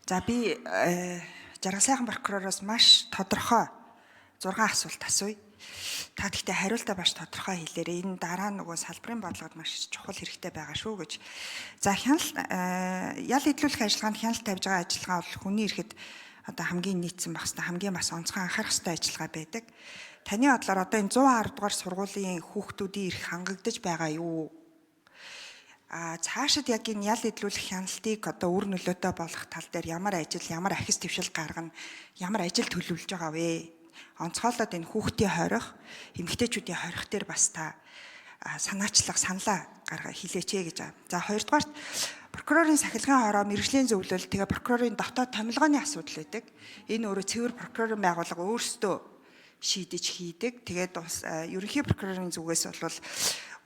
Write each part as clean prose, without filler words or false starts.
За би жаргал сайхан прокуророос маш тодорхой 6 асуулт асууя. Та гэхдээ хариултаа маш тодорхой хэлээрэй. Энэ дараа нөгөө салбарын бодлогод маш чухал хэрэгтэй байгаа шүү гэж. За ял идлүүлэх ажиллагаанд хяналт тавьж байгаа ажиллагаа бол хүний ирэхэд одоо хамгийн нийцсэн байх хэвээр хамгийн бас онцгой анхаарах хэвээр ажиллагаа байдаг. Таны бодлоор одоо энэ 110 дугаар сургуулийн хүүхдүүдийн эрх хангагдаж байгаа юу? Цаашид яг энэ ял идлүүлэх хяналтыг одоо үр нөлөөтэй болгох тал дээр ямар ажил, ямар ахис твшил гаргана, ямар ажил төлөвлөж байгаа вэ? Онцгойлоод энэ хүүхдийн хорих, эмэгтэйчүүдийн хорих дээр бас та санаачлах, саналаа гаргаа хэлээч гэж байна. За хоёрдугаарт прокурорын сахилгын хороо мэргэжлийн зөвлөл, тэгээ прокурорын дотоод томилгооны асуудал байдаг. Энэ өөрөө цэвэр прокурорын байгууллага өөрсдөө шийдэж хийдэг. Тэгээд бас ерөнхий прокурорын зүгээс бол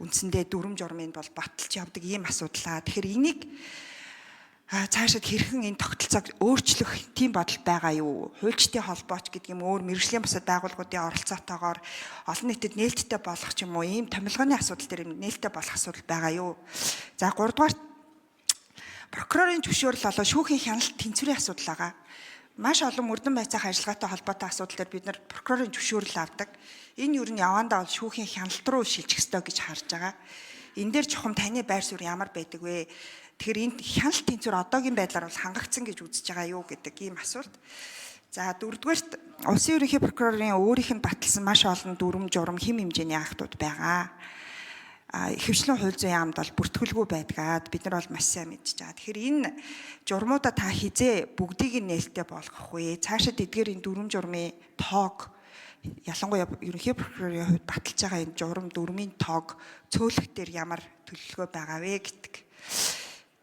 үндсэндээ дүрм журмын бол баталж явдаг ийм асуудлаа. Тэгэхээр энийг цаашид хэрхэн энэ тогтолцоог өөрчлөх тийм бодол байгаа юу? Хуульчдын холбооч гэдэг юм өөр мэргэжлийн бусад байгууллагуудын оролцоотойгоор олон нийтэд нээлттэй болох ч юм уу ийм томилгооны асуудал дээр нээлттэй болох асуудал байгаа юу? За 3 дугаарт прокурорын зөвшөөрөл болоо шүүхийн хяналт тэнцвэрийн асуудал байгаа. Маш олон мөрдөн байцаах ажиллагаатай холбоотой асуудал дээр бид нар прокурорын зөвшөөрөл авдаг. Энэ юу нь явандаа бол шүүхийн хяналт руу шилжих ёстой гэж харж байгаа. Энэ дээр чухам таны байр суурь ямар байдаг вэ? Тэгэхээр энэ хяналт тэнцвэр одоогийн байдлаар бол хангагдсан гэж үзэж байгаа юу гэдэг ийм асуулт. За дөрөвдүгээрт улсын ерөнхий прокурорын өөрийнх нь баталсан маш олон дүрм журам хэм хэмжээний актууд байгаа. Ихэвчлэн хууль зүйн яамд бол бүртгүүлгүй байдгаад бид нар бол маш сайн мэдж байгаа. Тэгэхээр энэ журмуудаа та хизээ бүгдийг нь нээлттэй болгох вэ? Цаашид эдгээр энэ дүрм журмын тоог ялангуяа ерөнхий прокурорын хувьд баталж байгаа энэ журам дүрмийн тоог цөөлөх дээр ямар төлөвлөгөө байгаа вэ гэдэг.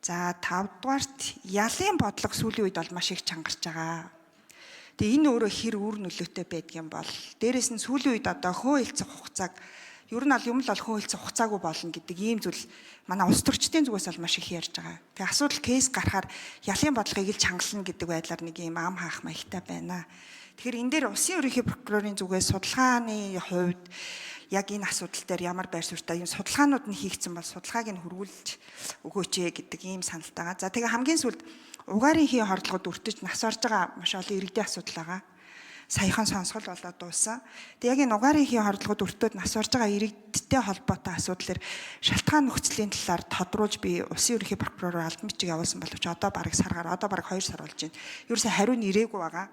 За 5 дугаарт ялын бодлого сүүлийн үед бол маш их чангарч байгаа. Тэгээ энэ өөрөө хэр үр нөлөөтэй байдгийн бол дээрэс нь сүүлийн үед одоо хөөөлцөх хугацааг ер нь бол юм л хөөөлцөх хугацаагүй болно гэдэг ийм зүйл манай улс төрчдийн зүгээс бол маш их ярьж байгаа. Тэгээ асуудал кейс гарахаар ялын бодлогыг л чангална гэдэг байдлаар нэг ийм ам хаах маягтай байна. Тэгэхээр энэ дээр улсын ерөнхий прокурорын зүгээс судалгааны хувьд яг энэ асуудал дээр ямар байр суурьтай юм судалгаанууд нь хийгдсэн бол судалгааг нь хөрвүүлж өгөөч гэдэг ийм саналтай байгаа. За тэгээ хамгийн сүүлд угаарын хий хордлогод өртөж нас орж байгаа маш олон иргэдийн асуудал байгаа. Саяхан сонсгол болоод дууссан. Тэгээ яг энэ угаарын хий хордлогод өртөөд нас орж байгаа иргэдтэй холбоотой асуудлаар шалтгаан нөхцөлийн талаар тодруулж би улсын ерөнхий прокуророор албан бичиг явуулсан боловч одоо бараг саргаар одоо бараг 2 сар болж байна. Ерөөсөө хариу нь ирээгүй байгаа.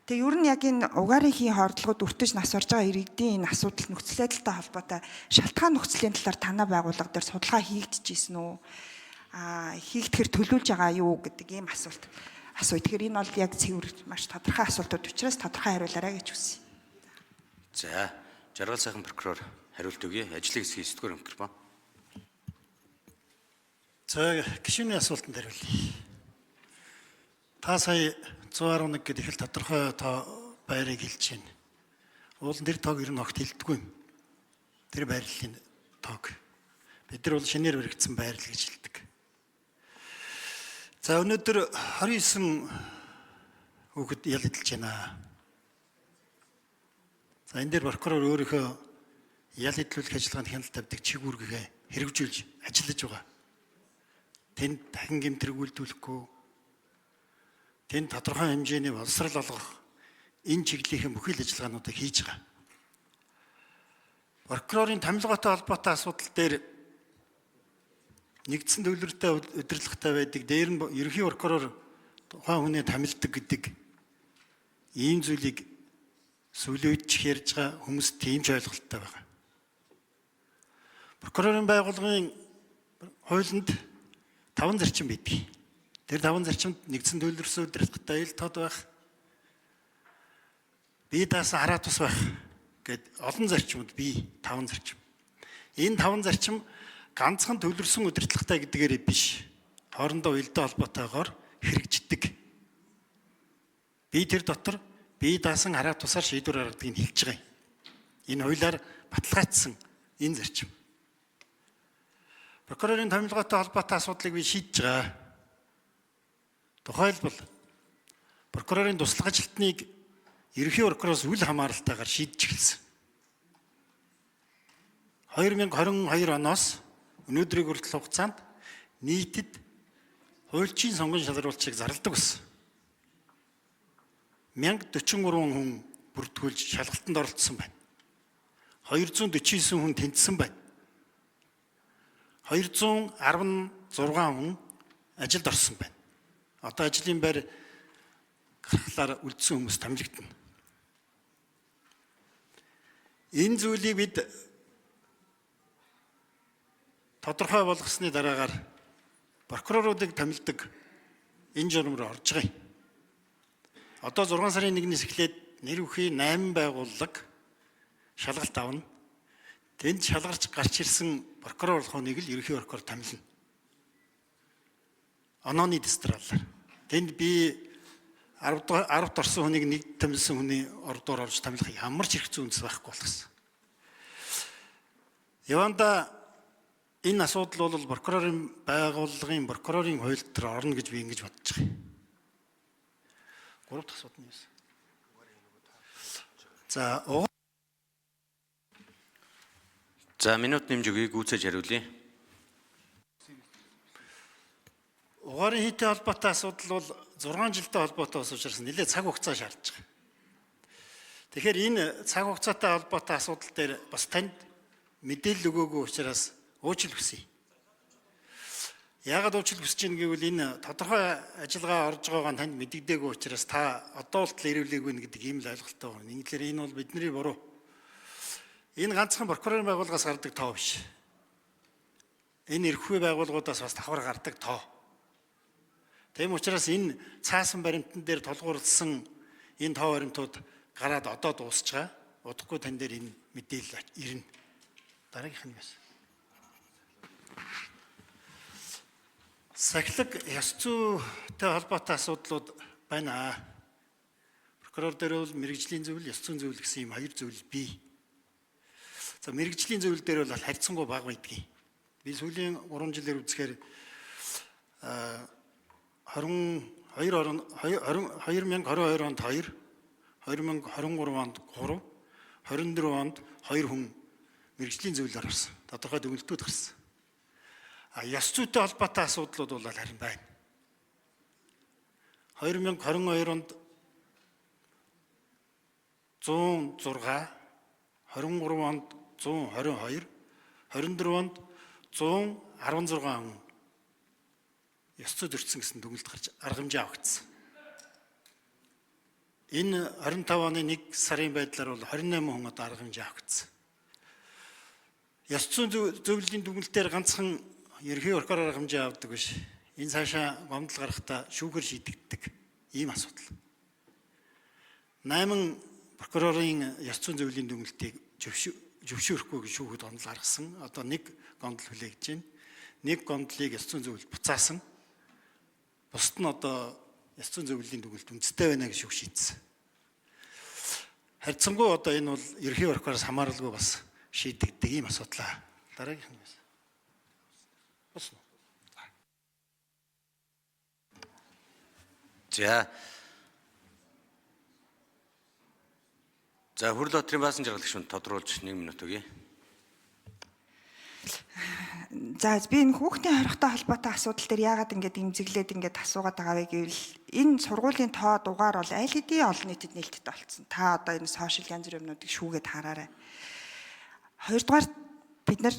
Тэгээ ер нь яг энэ угаарын хий хордлогод өртөж нас орж байгаа иргэдийн энэ асуудал нөхцөл байдалтай холбоотой шалтгаан нөхцөлийн талаар танай байгууллага дээр судалгаа хийгдчихсэн үү? Хийгдэхэр төлөвлөж байгаа юу гэдэг ийм асуулт асууя. Тэгэхээр энэ бол яг цэвэр маш тодорхой асуултууд учраас тодорхой хариулаарай гэж хүсье. За, жаргал сайхан прокурор хариулт өгье. Ажлыг хэсгийг 9 дугаар микрофон. За, гишүүний асуултанд хариулъя. Та сая 111 гэдэг их л тодорхой тоо байрыг хэлж байна. Уулын тэр тоог ер нь огт хэлдэггүй юм. Тэр байрлалын тоог. Бид нар бол шинээр баригдсан байрлал гэж хэлдэг. За өнөөдөр 29 хүүхэд ял эдэлж байна. За энэ дээр прокурор өөрийнхөө ял эдлүүлэх ажиллагаанд хяналт тавьдаг чиг үүргээ хэрэгжүүлж ажиллаж байгаа. Тэнд дахин гэмтрэг үйлдвэрлэхгүй тэнд тодорхой хэмжээний боловсрал олгох энэ чиглэлийн бүхэл ажиллагаануудыг хийж байгаа. Прокурорын томилгоотой холбоотой асуудал дээр нэгдсэн төвлөртэй удирдлагатай байдаг. Дээр нь ерөнхий прокурор тухайн хүнээ томилдог гэдэг ийм зүйлийг сүүлийн үед ч ярьж байгаа хүмүүс тийм ч ойлголттой байгаа. Прокурорын байгууллагын хуулинд 5 зарчим байдаг. Тэр 5 зарчимд нэгдсэн төлөвлөрсөн удирдлагатай ил тод байх, бие даасан хараа тус байх гэд олон зарчмууд бие 5 зарчим. Энэ 5 зарчим ганцхан төлөвлөрсөн удирдлагатай гэдгээрээ биш, хоорондоо уялдаа холбоотойгоор хэрэгждэг. Би тэр дотор бие даасан хараа тусаар шийдвэр гаргадгийг хэлж байгаа юм. Энэ хуулиар баталгаажсан энэ зарчим. Прокурорын томилгоотой холбоотой асуудлыг би шийдэж байгаа. Тухайлбал прокурорын туслах ажилтныг ерөнхий прокуророос үл хамааралтайгаар шийдэж эхэлсэн. 2022 оноос өнөөдрийг хүртэл хугацаанд нийтэд хуульчийн сонгон шалгаруулчийг зарладаг байсан. 1043 хүн бүртгүүлж шалгалтанд оролцсон байна. 249 хүн тэнцсэн байна. 216 хүн ажилд орсон байна. Одоо ажлын байр гаргалаар үлдсэн хүмүүс томилогдно. Энэ зүйлийг бид тодорхой болгосны дараагаар прокуроруудыг томилдог энэ журам руу орж байгаа юм. Одоо 6 сарын 1-ээс эхлээд нэр бүхий 8 байгууллага шалгалт авна. Тэнд шалгарч гарч ирсэн прокурор болох хүнийг л ерөнхий прокурор томилно. Онооны дистралаар. Тэнд би 10-т орсон хүнийг нэг томилсон хүний ордоор орж томилох ямар ч хэрэг зүйнс байхгүй болгосон. Яванда энэ асуудал бол прокурорын байгууллагын прокурорын хууль дээр орно гэж би ингэж бодож байгаа юм. 3 дахь асуудал нь юу вэ? За минут нэмж өгье, гүйцээж хариулъя. Угаарын хийтэй холбоотой асуудал бол 6 жилтэй холбоотой ус учраас нэлээд цаг хугацаа шаардж байгаа. Тэгэхээр энэ цаг хугацаатай холбоотой асуудал дээр бас танд мэдээлэл өгөөгүй учраас уучлал хүсье. Яагаад уучлал хүсэж байна гэвэл энэ тодорхой ажиллагаа орж байгаагаа танд мэдэгдээгүй учраас та одоо болтол ирүүлээгүй гэдэг ийм л ойлголттой байна. Ингэхээр энэ бол бидний буруу. Энэ ганцхан прокурорын байгууллагаас гардаг тоо биш. Энэ эрхвээ байгууллагуудаас бас давхар гардаг тоо. Тэм учраас энэ цаасан баримтан дээр тулгуурласан энэ тоо баримтууд гараад одоо дуусч байгаа. Удахгүй тань дээр энэ мэдээлэл ирнэ. Дараагийнх нь бас. Сахилга ёс зүйтэй холбоотой асуудлууд байна. Прокурор дээр бол мэрэгжлийн зөвлөл, ёс зүйн зөвлөл гэсэн ийм хоёр зөвлөл бий. За мэрэгжлийн зөвлөл дээр бол харьцангуй бага байдгийг. Би сүүлийн 3 жилээр үзэхээр 2022 онд 2, 2022 онд 2, 2023 онд 3, 24 онд 2 хүн мэрэгжлийн зөвлөлөөр орсон. Тодорхой дүгнэлтүүд гарсан. Ёс зүйтэй холбоотой асуудлууд бол харин байна. 2022 онд 106, 23 онд 122, 24 онд 116 хүн ёс зүйд өртсөн гэсэн дүгнэлт гарч арга хэмжээ авагдсан. Энэ 25 оны 1 сарын байдлаар бол 28 хүн одоо арга хэмжээ авагдсан. Ёс зүйн зөвлөлийн дүгнэлтээр ганцхан ерхий прокурор арга хэмжээ авдаг биш. Энэ цаашаа гомдол гарахтаа шүүхэр шийдэгддэг ийм асуудал. 8 прокурорын ёс зүйн зөвлөлийн дүгнэлтийг зөвшөөрөхгүй гэж шүүхэд гомдол гаргасан. Одоо 1 гомдол хүлээгдэж байна. 1 гомдлыг ёс зүйн зөвлөлд буцаасан. Бусд нь одоо ёс зүйн зөвлөлийн дүгнэлт үндэстэй байна гэж шүүх шийдсэн. Харьцангуй одоо энэ бол ерхий прокуророос хамааралгүй бас шийдэгддэг ийм асуудлаа. Дараагийнх нь. За Хүрэл Батрын баасан жаргалагч хүнд тодруулж 1 минут өгье. За би энэ хүүхдийн хоригтой холбоотой асуудал дээр яагаад ингэж имзэглээд ингэж асуугаад байгаа вэ гэвэл энэ сургуулийн тоо дугаар бол аль хэдийн олон нийтэд нээлттэй болсон. Та одоо энэ сошиал янз бүрийн юмнуудыг шүүгээд хараарай. Хоёрдугаар бид нар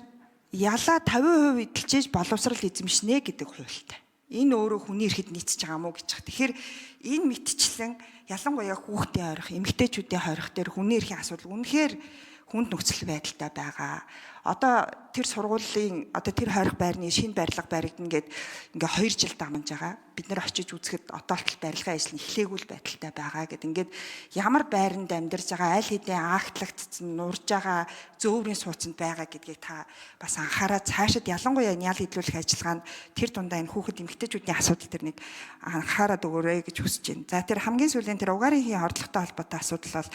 ялаа 50% эдэлжээж боловсрал эзэмшнэ гэдэг хуультай. Энэ өөрөө хүний эрхэд нийцэж байгаа мó гэж. Тэгэхээр энэ мэтчлэн ялангуяа хүүхдийн хорих, эмэгтэйчүүдийн хорих дээр хүний эрхийн асуудал үнэхээр хүнд нөхцөл байдалтай байгаа. Одоо тэр сургуулийн одоо тэр хорих байрны шинэ барилга баригдана гэд ингээ 2 жил дамжиж байгаа. Бид нар очиж үзэхэд одоолтол барилгын ажил нь эхлээгүй л байдалтай байгаа гэд ингээд ямар байранд амьдарч байгаа, аль хэдийн агтлагдсан, нурж байгаа зөөврийн сууцнд байгаа гэдгийг та бас анхаараа цаашид ялангуяа нял хөдлөх ажиллагаанд тэр дундаа энэ хүүхэд эмэгтэйчүүдийн асуудал төр нэг анхаараад өгөөрэй гэж хүсэж байна. За тэр хамгийн сүүлийн тэр угаарын хийн хордлоготой холбоотой асуудал бол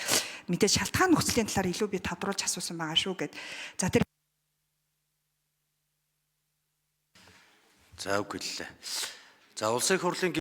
мэдээж шалтгаан нөхцөлийн талаар илүү би тодруулж асуусан байгаа шүү гэд. За тэр За үгүй л. За улсын их хурлын